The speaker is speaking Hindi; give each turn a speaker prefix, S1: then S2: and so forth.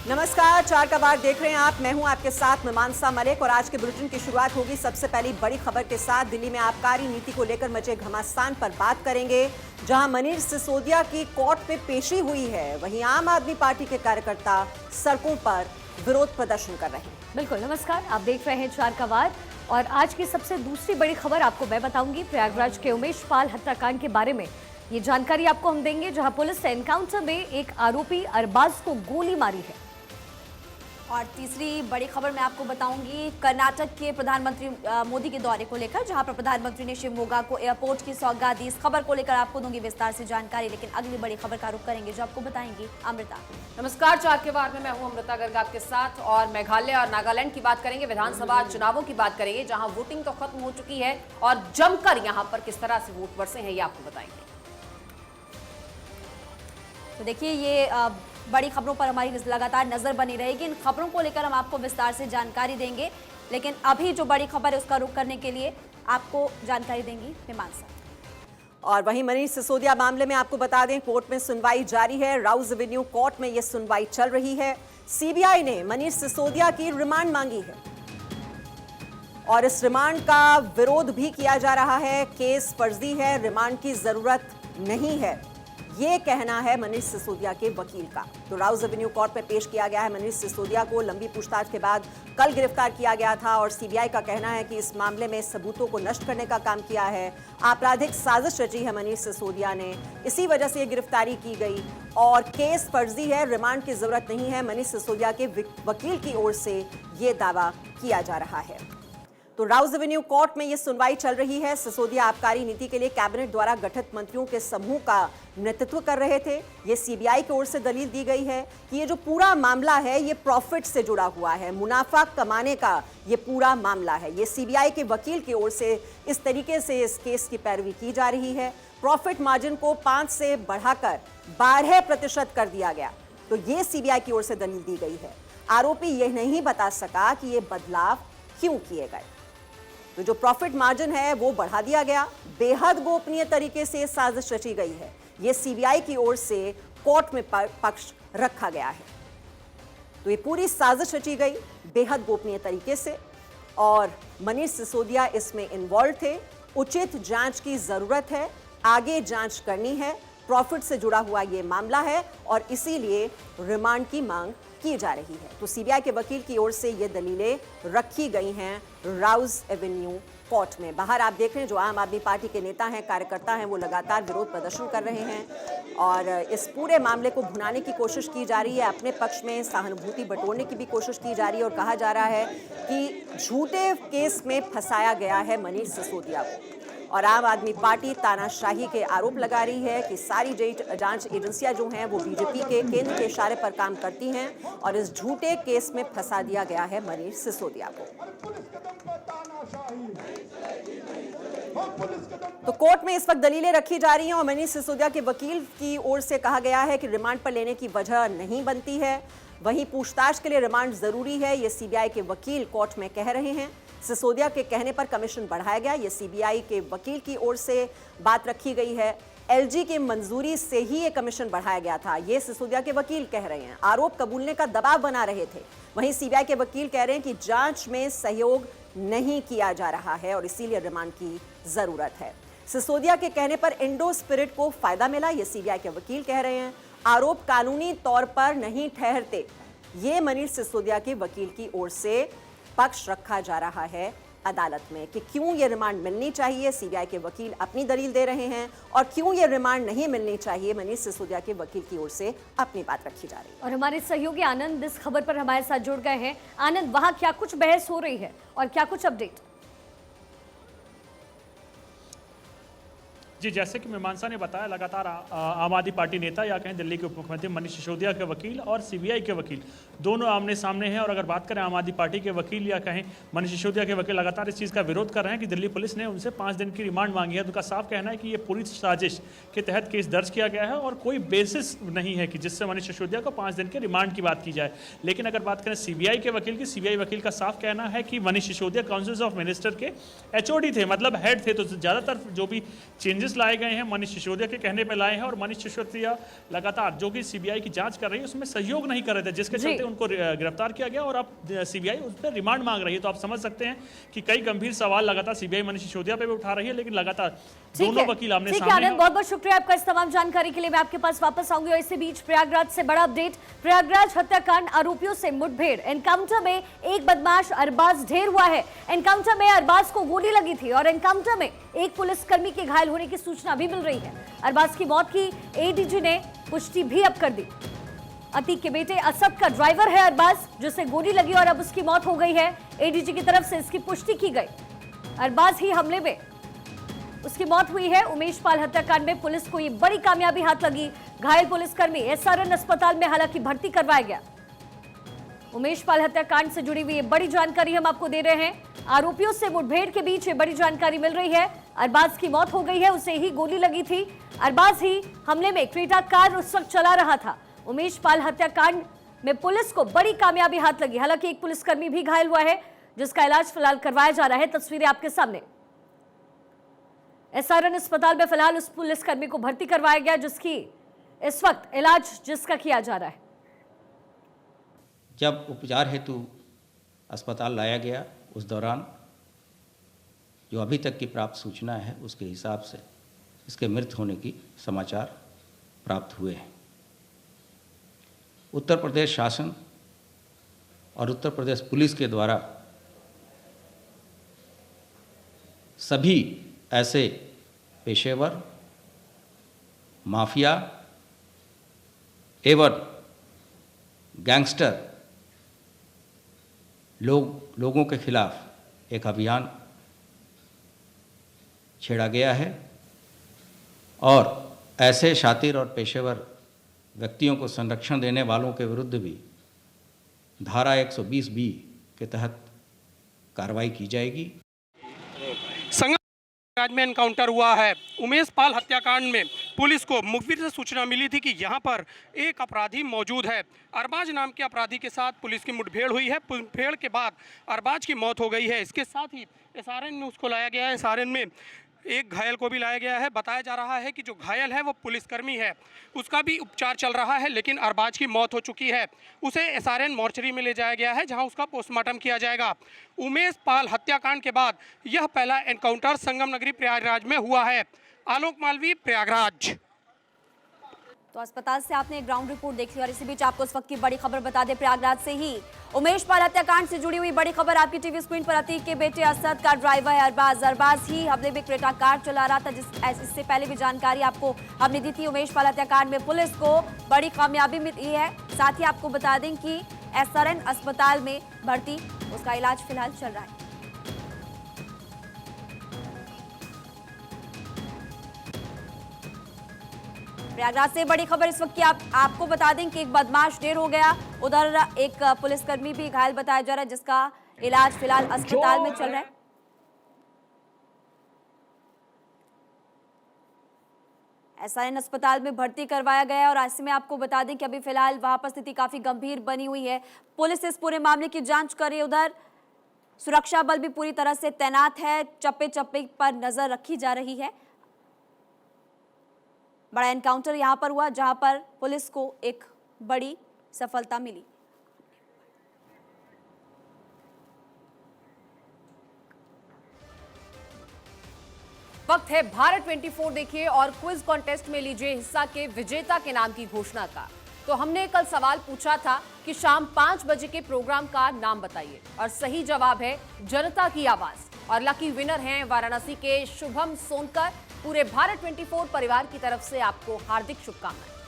S1: नमस्कार, चार का बार देख रहे हैं आप। मैं हूं आपके साथ मीमांसा मलिक और आज के बुलेटिन की शुरुआत होगी सबसे पहली बड़ी खबर के साथ। दिल्ली में आबकारी नीति को लेकर मचे घमासान पर बात करेंगे। जहां मनीष सिसोदिया की कोर्ट में पेशी हुई है, वहीं आम आदमी पार्टी के कार्यकर्ता सड़कों पर विरोध प्रदर्शन कर रहे हैं।
S2: बिल्कुल, नमस्कार, आप देख रहे हैं चार का वार और आज की सबसे दूसरी बड़ी खबर आपको मैं बताऊंगी। प्रयागराज के उमेश पाल हत्याकांड के बारे में ये जानकारी आपको हम देंगे, जहां पुलिस ने एनकाउंटर में एक आरोपी अरबाज को गोली मारी है।
S3: और तीसरी बड़ी खबर मैं आपको बताऊंगी कर्नाटक के प्रधानमंत्री मोदी के दौरे को लेकर, जहां पर प्रधानमंत्री ने शिवमोगा को एयरपोर्ट की सौगात दी। इस खबर को लेकर आपको दूंगी विस्तार से जानकारी, लेकिन अगली बड़ी खबर का रुख करेंगे जो आपको बताएंगी अमृता।
S4: नमस्कार, चार के बार में मैं हूं अमृता गर्ग आपके साथ और मेघालय और नागालैंड की बात करेंगे, विधानसभा चुनावों की बात करेंगे, जहां वोटिंग तो खत्म हो चुकी है और जमकर यहां पर किस तरह से वोट बरसे हैं ये आपको बताएंगे।
S3: तो देखिए, ये बड़ी खबरों पर हमारी लगातार नजर बनी रहेगी। इन खबरों को लेकर हम आपको विस्तार से जानकारी देंगे, लेकिन अभी जो बड़ी खबर है उसका रुख करने के लिए आपको जानकारी देंगी मीमांसा।
S1: और वहीं मनीष सिसोदिया मामले में आपको बता दें, कोर्ट में सुनवाई जारी है। राउज एवेन्यू कोर्ट में यह सुनवाई चल रही है। सीबीआई ने मनीष सिसोदिया की रिमांड मांगी है और इस रिमांड का विरोध भी किया जा रहा है। केस फर्जी है, रिमांड की जरूरत नहीं है, ये कहना है मनीष सिसोदिया के वकील का। तो राउज एवेन्यू कोर्ट में पेश किया गया है मनीष सिसोदिया को। लंबी पूछताछ के बाद कल गिरफ्तार किया गया था और सीबीआई का कहना है कि इस मामले में सबूतों को नष्ट करने का काम किया है। आपराधिक साजिश रची है मनीष सिसोदिया ने, इसी वजह से ये गिरफ्तारी की गई और केस फर्जी है, रिमांड की जरूरत नहीं है। मनीष सिसोदिया के वकील की ओर से ये दावा किया जा रहा है। तो राउज एवेन्यू कोर्ट में यह सुनवाई चल रही है। सिसोदिया आबकारी नीति के लिए कैबिनेट द्वारा गठित मंत्रियों के समूह का नेतृत्व कर रहे थे। ये सीबीआई की ओर से दलील दी गई है कि ये जो पूरा मामला है ये प्रॉफिट से जुड़ा हुआ है, मुनाफा कमाने का ये पूरा मामला है। ये सीबीआई के वकील की ओर से इस तरीके से इस केस की पैरवी की जा रही है। प्रॉफिट मार्जिन को 5 से बढ़ाकर 12% कर दिया गया। तो ये सीबीआई की ओर से दलील दी गई है। आरोपी यह नहीं बता सका कि ये बदलाव क्यों किए गए। तो जो प्रॉफिट मार्जिन है वो बढ़ा दिया गया, बेहद गोपनीय तरीके से साजिश रची गई है। ये सीबीआई की ओर से कोर्ट में पक्ष रखा गया है। तो ये पूरी साजिश रची गई बेहद गोपनीय तरीके से और मनीष सिसोदिया इसमें इन्वॉल्व थे। उचित जांच की जरूरत है, आगे जांच करनी है। प्रॉफिट से जुड़ा हुआ ये मामला है और इसीलिए रिमांड की मांग की जा रही है। तो सीबीआई के वकील की ओर से ये दलीलें रखी गई हैं राउज एवेन्यू कोर्ट में। बाहर आप देख रहे हैं जो आम आदमी पार्टी के नेता हैं, कार्यकर्ता हैं, वो लगातार विरोध प्रदर्शन कर रहे हैं और इस पूरे मामले को भुनाने की कोशिश की जा रही है। अपने पक्ष में सहानुभूति बटोरने की भी कोशिश की जा रही है और कहा जा रहा है कि झूठे केस में फंसाया गया है मनीष सिसोदिया को। और आम आदमी पार्टी तानाशाही के आरोप लगा रही है कि सारी जांच एजेंसियां जो हैं वो बीजेपी के केंद्र के इशारे पर काम करती हैं और इस झूठे केस में फंसा दिया गया है मनीष सिसोदिया को। तो कोर्ट में इस वक्त दलीलें रखी जा रही हैं और मनीष सिसोदिया के वकील की ओर से कहा गया है कि रिमांड पर लेने की वजह नहीं बनती है। वहीं पूछताछ के लिए रिमांड जरूरी है, ये सीबीआई के वकील कोर्ट में कह रहे हैं। सिसोदिया के कहने पर कमीशन बढ़ाया गया, ये सीबीआई के वकील की ओर से बात रखी गई है। एलजी की मंजूरी से ही ये कमीशन बढ़ाया गया था, ये सिसोदिया के वकील कह रहे हैं। आरोप कबूलने का दबाव बना रहे थे। वहीं सीबीआई के वकील कह रहे हैं कि जांच में सहयोग नहीं किया जा रहा है और इसीलिए रिमांड की जरूरत है। सिसोदिया के कहने पर इंडो स्पिरिट को फायदा मिला, ये सीबीआई के वकील कह रहे हैं। आरोप कानूनी तौर पर नहीं ठहरते, ये मनीष सिसोदिया के वकील की ओर से पक्ष रखा जा रहा है अदालत में कि क्यों ये रिमांड मिलनी चाहिए। सीबीआई के वकील अपनी दलील दे रहे हैं और क्यों ये रिमांड नहीं मिलनी चाहिए, मनीष सिसोदिया के वकील की ओर से अपनी बात रखी जा रही है।
S2: और हमारे सहयोगी आनंद इस खबर पर हमारे साथ जुड़ गए हैं। आनंद, वहां क्या कुछ बहस हो रही है और क्या कुछ अपडेट?
S5: जी, जैसे कि मीमांसा ने बताया, लगातार आम आदमी पार्टी नेता या कहें दिल्ली के उप मुख्यमंत्री मनीष सिसोदिया के वकील और सीबीआई के वकील दोनों आमने सामने हैं। और अगर बात करें आम आदमी पार्टी के वकील या कहें मनीष सिसोदिया के वकील, लगातार इस चीज़ का विरोध कर रहे हैं कि दिल्ली पुलिस ने उनसे 5 दिन की रिमांड मांगी है। तो उनका साफ कहना है कि ये पूरी साजिश के तहत केस दर्ज किया गया है और कोई बेसिस नहीं है कि जिससे मनीष सिसोदिया को 5 दिन के रिमांड की बात की जाए। लेकिन अगर बात करें सीबीआई के वकील की, सीबीआई वकील का साफ कहना है कि Manish Sisodia council of minister के एचओडी थे, मतलब हेड थे। तो ज़्यादातर जो भी चेंजेस नोटिस लाए गए हैं, मनीष सिसोदिया के कहने पे लाए हैं, और मनीष सिसोदिया लगातार जो कि सीबीआई की जांच कर रही है उसमें सहयोग नहीं कर रहे थे, जिसके चलते उनको गिरफ्तार किया गया और अब सीबीआई उस पर रिमांड मांग रही है। तो आप समझ सकते हैं कि कई गंभीर सवाल लगातार सीबीआई मनीष सिसोदिया पे भी उठा रही है, लेकिन लगातार दोनों वकील आमने सामने हैं।
S2: बहुत बहुत शुक्रिया आपका इस तमाम जानकारी के लिए। मैं आपके पास वापस आऊंगी और इसी बीच प्रयागराज से बड़ा अपडेट। प्रयागराज हत्याकांड आरोपियों से मुठभेड़, एनकाउंटर में एक बदमाश अरबाज ढेर हुआ है। एनकाउंटर में अरबाज को गोली लगी थी और एनकाउंटर में एक पुलिसकर्मी के घायल होने की सूचना भी मिल रही है। अरबाज की मौत की एडीजी ने पुष्टि भी अब कर दी। अतीक के बेटे असद का ड्राइवर है अरबाज, जिसे गोली लगी और अब उसकी मौत हो गई है। एडीजी की तरफ से इसकी पुष्टि की गई। अरबाज ही हमले में उसकी मौत हुई है। उमेश पाल हत्याकांड में पुलिस को ये बड़ी कामयाबी हाथ लगी। घायल पुलिसकर्मी एसआरएन अस्पताल में हालांकि भर्ती करवाया गया। उमेश पाल हत्याकांड से जुड़ी हुई ये बड़ी जानकारी हम आपको दे रहे हैं। आरोपियों से मुठभेड़ के बीच ये बड़ी जानकारी मिल रही है। अरबाज की मौत हो गई है, उसे ही गोली लगी थी। अरबाज ही हमले में क्रेटा कार उस वक्त चला रहा था। उमेश पाल हत्याकांड में पुलिस को बड़ी कामयाबी हाथ लगी। हालांकि एक पुलिसकर्मी भी घायल हुआ है, जिसका इलाज फिलहाल करवाया जा रहा है। तस्वीरें आपके सामने। एसआरएन अस्पताल में फिलहाल उस पुलिसकर्मी को भर्ती करवाया गया, जिसकी इस वक्त इलाज जिसका किया जा रहा है।
S6: जब उपचार हेतु अस्पताल लाया गया, उस दौरान जो अभी तक की प्राप्त सूचना है उसके हिसाब से इसके मृत होने की समाचार प्राप्त हुए हैं। उत्तर प्रदेश शासन और उत्तर प्रदेश पुलिस के द्वारा सभी ऐसे पेशेवर, माफिया एवं गैंगस्टर लोगों के खिलाफ एक अभियान छेड़ा गया है और ऐसे शातिर और पेशेवर व्यक्तियों को संरक्षण देने वालों के विरुद्ध भी धारा 120B के तहत कार्रवाई की जाएगी।
S7: आज में एनकाउंटर हुआ है। उमेश पाल हत्याकांड में पुलिस को मुखबिर से सूचना मिली थी कि यहां पर एक अपराधी मौजूद है। अरबाज नाम के अपराधी के साथ पुलिस की मुठभेड़ हुई है। मुठभेड़ के बाद अरबाज की मौत हो गई है। इसके साथ ही एसआरएन में उसको लाया गया है। एसआरएन में एक घायल को भी लाया गया है। बताया जा रहा है कि जो घायल है वो पुलिसकर्मी है, उसका भी उपचार चल रहा है, लेकिन अरबाज की मौत हो चुकी है। उसे एसआरएन मोर्चरी में ले जाया गया है, जहां उसका पोस्टमार्टम किया जाएगा। उमेश पाल हत्याकांड के बाद यह पहला एनकाउंटर संगम नगरी प्रयागराज में हुआ है। आलोक मालवी, प्रयागराज।
S3: तो अस्पताल से आपने एक ग्राउंड रिपोर्ट देखी और इसी बीच आपको इस वक्त की बड़ी खबर बता दें। प्रयागराज से ही उमेश पाल हत्याकांड से जुड़ी हुई बड़ी खबर आपकी टीवी स्क्रीन पर। अतीक के बेटे असद का ड्राइवर है अरबाज ही हमले में क्रेटा कार चला रहा था, इससे पहले भी जानकारी आपको हमने दी थी। उमेश पाल हत्याकांड में पुलिस को बड़ी कामयाबी मिली है। साथ ही आपको बता दें कि एसआरएन अस्पताल में भर्ती, उसका इलाज फिलहाल चल रहा है। प्रयागराज से बड़ी खबर इस वक्त की आपको बता दें कि एक बदमाश ढेर हो गया। उधर एक पुलिसकर्मी भी घायल बताया जा रहा है, जिसका इलाज फिलहाल अस्पताल में चल रहा है। एसआरएन अस्पताल में भर्ती करवाया गया है और ऐसे में आपको बता दें कि अभी फिलहाल वहां पर स्थिति काफी गंभीर बनी हुई है। पुलिस इस पूरे मामले की जांच कर रही है। उधर सुरक्षा बल भी पूरी तरह से तैनात है। चप्पे चप्पे पर नजर रखी जा रही है। बड़ा एनकाउंटर यहां पर हुआ, जहां पर पुलिस को एक बड़ी सफलता मिली।
S4: वक्त है भारत 24 देखिए और क्विज कॉन्टेस्ट में लीजिए हिस्सा के विजेता के नाम की घोषणा का। तो हमने कल सवाल पूछा था कि शाम 5 बजे के प्रोग्राम का नाम बताइए, और सही जवाब है जनता की आवाज। और लकी विनर हैं वाराणसी के शुभम सोनकर। पूरे भारत 24 परिवार की तरफ से आपको हार्दिक शुभकामनाएं।